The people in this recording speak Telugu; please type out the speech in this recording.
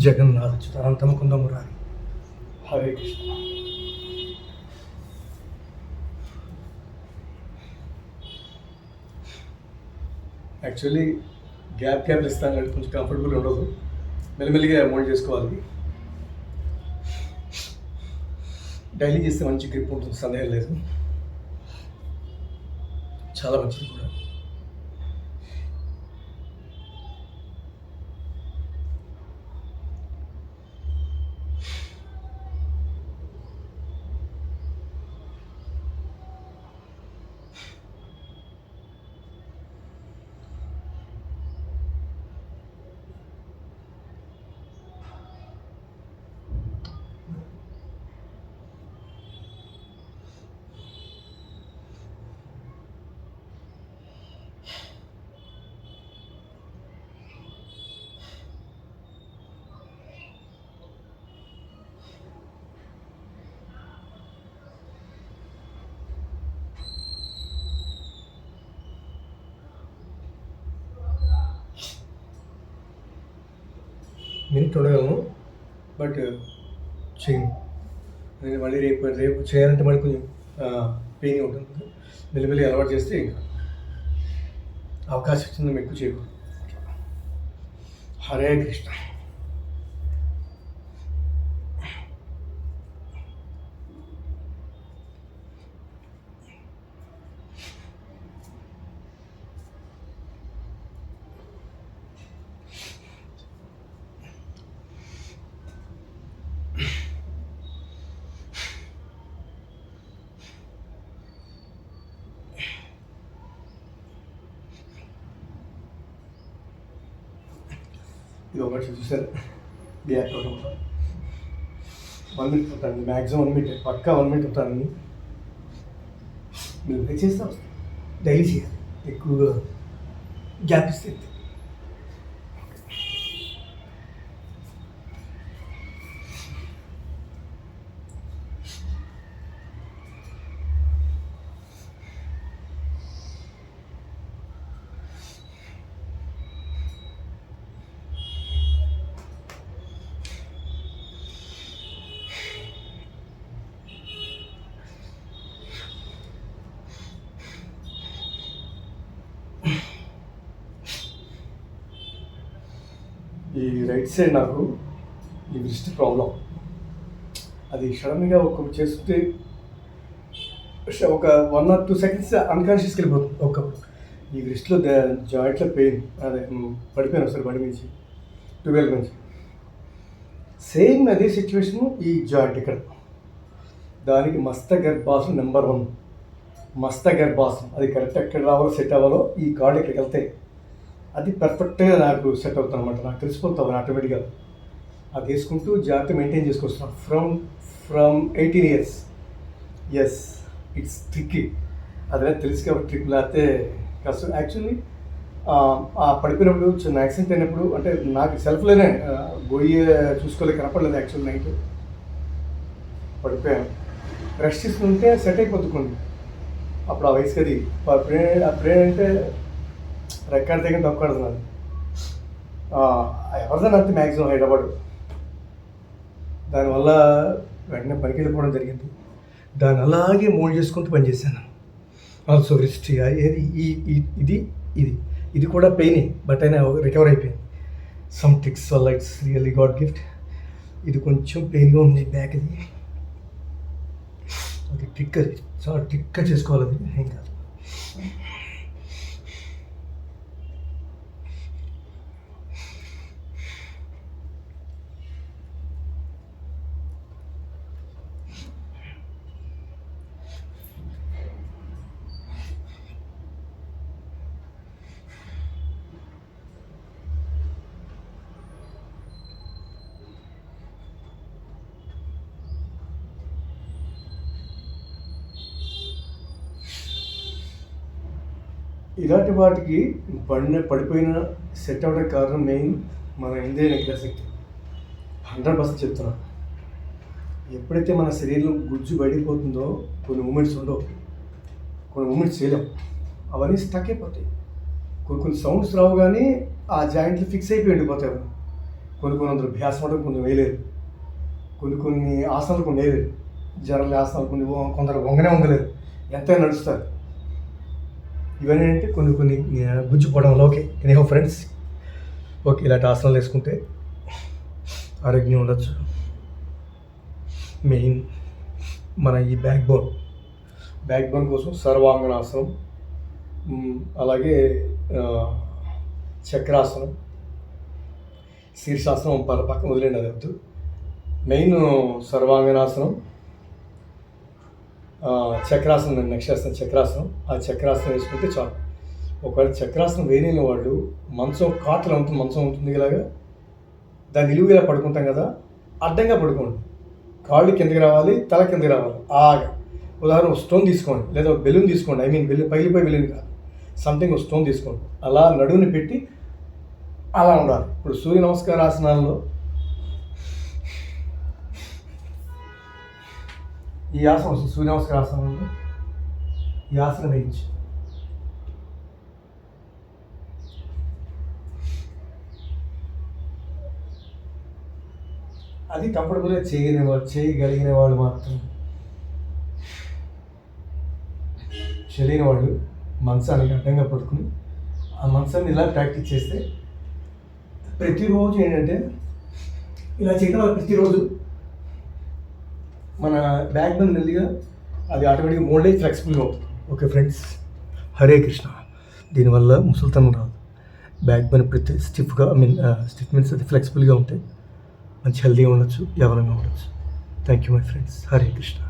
జగన్నాథచ్యుతానంతమ కుందమురారి. హరే కృష్ణ. యాక్చువల్లీ గ్యాప్ ఇస్తాను కాబట్టి కొంచెం కంఫర్టబుల్ ఉండదు, మెల్లిమెల్లిగా మోల్డ్ చేసుకోవాలి. డైలీ చేస్తే మంచి గ్రిప్ ఉంటుంది, సందేహం లేదు, చాలా మంచిది కూడా. మినిట్ ఉండగలను, బట్ చేయను. నేను మళ్ళీ రేపు చేయాలంటే మళ్ళీ కొంచెం పెయిన్ ఉంటుంది. మెల్లిమెల్లి అలవాటు చేస్తే ఇంకా అవకాశం ఇచ్చింది ఎక్కువ చేయకూడదు. హరే కృష్ణ. ఇది ఒకటి చూసారు, గ్యాప్ అవడం 1 minute ఉంటాను, మ్యాక్సిమం 1 minute, పక్కా 1 minute ఉంటాను. మీరు చేస్తా వస్తాను, డైలీ చేయాలి, ఎక్కువగా గ్యాప్ ఇస్తే. ఈ రైట్ సైడ్ నాకు ఈ రిస్ట్ ప్రాబ్లం, అది సడన్గా ఒక చేస్తే ఒక 1 or 2 seconds అన్కాన్షియస్కి వెళ్ళిపోతుంది. ఒకప్పుడు ఈ రిస్ట్లో జాయింట్లో పెయిన్, అదే పడిపోయాను ఒకసారి బండి నుంచి 12 నుంచి. సేమ్ అదే సిచ్యువేషను ఈ జాయింట్ ఇక్కడ. దానికి మస్తగర్భాసనం నెంబర్ 1, మస్తగర్భాసనం. అది కరెక్ట్ ఎక్కడ రావాలో సెట్ అవ్వాలో ఈ కార్డు ఇక్కడికి వెళ్తే అది పర్ఫెక్ట్గా నాకు సెట్ అవుతుంది అనమాట. నాకు తెలిసిపోతాను ఆటోమేటిక్గా. అది వేసుకుంటూ జాగ్రత్త మెయింటైన్ చేసుకొస్తున్నాను from 18 years. Yes, it's tricky. అదే తెలుసు కాబట్టి ట్రిక్ లేకపోతే కష్టం. యాక్చువల్లీ ఆ పడిపోయినప్పుడు చిన్న యాక్సిడెంట్ అయినప్పుడు, అంటే నాకు సెల్ఫ్లోనే గొయ్యి చూసుకోలేక కనపడలేదు. యాక్చువల్ నైట్ పడిపోయాను, రెస్ట్ తీసుకుంటే సెట్ అయిపోతుంది. అప్పుడు ఆ వయసుకి అది అప్పుడే అంటే రెక్కాడి దగ్గర తొక్కడుతున్నాను. ఎవరిదని అంతే మ్యాక్సిమం హైదరాబాద్. దానివల్ల వెంటనే పనికి వెళ్ళిపోవడం జరిగింది. దాన్ని అలాగే మోల్డ్ చేసుకుంటూ పనిచేశాను. ఆల్సో రిస్ట్ ఏది ఇది కూడా పెయిన్, బట్ అయినా రికవర్ అయిపోయింది. సమ్ ట్రిక్స్ వల్ల ఇట్స్ రియల్లీ గాడ్ గిఫ్ట్. ఇది కొంచెం పెయిన్గా ఉంది బ్యాక్. అది ట్రిక్, అది చాలా ట్రిక్గా చేసుకోవాలి. అది ఏం కాదు. ఇలాంటి వాటికి పడిపోయిన సెట్ అవ్వడానికి కారణం మెయిన్ మన ఇంద్రియ నిగ్రహశక్తి. 100% చెప్తున్నాను. ఎప్పుడైతే మన శరీరం గుజ్జు బయటపోతుందో కొన్ని మూమెంట్స్ ఉండవు, కొన్ని మూమెంట్స్ చేయలేం, అవన్నీ స్టక్ అయిపోతాయి. కొన్ని సౌండ్స్ రావు, కానీ ఆ జాయింట్లు ఫిక్స్ అయిపోయి ఉండిపోతాయి. కొన్ని అందరూ భ్యాసం అంటే కొన్ని వేయలేరు, కొన్ని ఆసనాలు కొన్ని వేయలేరు, జరల ఆసనాలు కొందరు వంగలేరు, ఎంతైనా నడుస్తారు. ఇవన్నీ అంటే కొన్ని గుజ్జుపోవడంలో. ఓకే ఎనీహో ఫ్రెండ్స్, ఓకే ఇలాంటి ఆసనాలు వేసుకుంటే ఆరోగ్యం ఉండొచ్చు. మెయిన్ మన ఈ బ్యాక్ బోన్ కోసం సర్వాంగనాసనం, అలాగే చక్రాసనం, శీర్షాసనం పక్కన వదిలేండి, అది వద్దు. మెయిన్ సర్వాంగనాసనం, చక్రాసనం, నేను నెక్స్ట్ చేస్తాను చక్రాసనం. ఆ చక్రాసనం వేసుకుంటే చాలు. ఒకవేళ చక్రాసనం వేయలేని వాళ్ళు కాట్లో మంచం ఉంటుంది ఇలాగా, దాన్ని నిలువుగా పడుకుంటాం కదా, అడ్డంగా పడుకోండి. కాళ్ళు కిందకి రావాలి, తల కిందకి రావాలి. ఉదాహరణ స్టోన్ తీసుకోండి, లేదా బెలూన్ తీసుకోండి. పగిలిపోయి బెలూన్ కాదు, సంథింగ్ స్టోన్ తీసుకోండి. అలా నడువుని పెట్టి అలా ఉండాలి. ఇప్పుడు సూర్య నమస్కార ఆసనాల్లో ఈ ఆసనం వస్తుంది. సూర్య నమస్కార ఆసనంలో ఈ ఆసనం వేయించి అది కంఫర్టబుల్గా చేయగలిగిన వాళ్ళు మాత్రం, తెలియని వాళ్ళు మంచానికి అడ్డంగా పడుకుని ఆ మంచాన్ని ఇలా ప్రాక్టీస్ చేస్తే ప్రతిరోజు ఏంటంటే ఇలా చేయడం వల్ల ప్రతిరోజు మన బ్యాక్ బోన్ మెల్లిగా అది ఆటోమేటిక్గా మోల్డ్ అయ్యి ఫ్లెక్సిబుల్గా అవుతుంది. Okay friends, Hare Krishna. దీనివల్ల ముసలితనం రాదు, బ్యాక్ బోన్ ప్రతి స్టిఫ్గా స్టిఫ్ మీన్స్ అది ఫ్లెక్సిబుల్గా ఉంటాయి, మంచి హెల్తీగా ఉండొచ్చు, ఎవరైనా ఉండొచ్చు. Thank you my friends, Hare Krishna.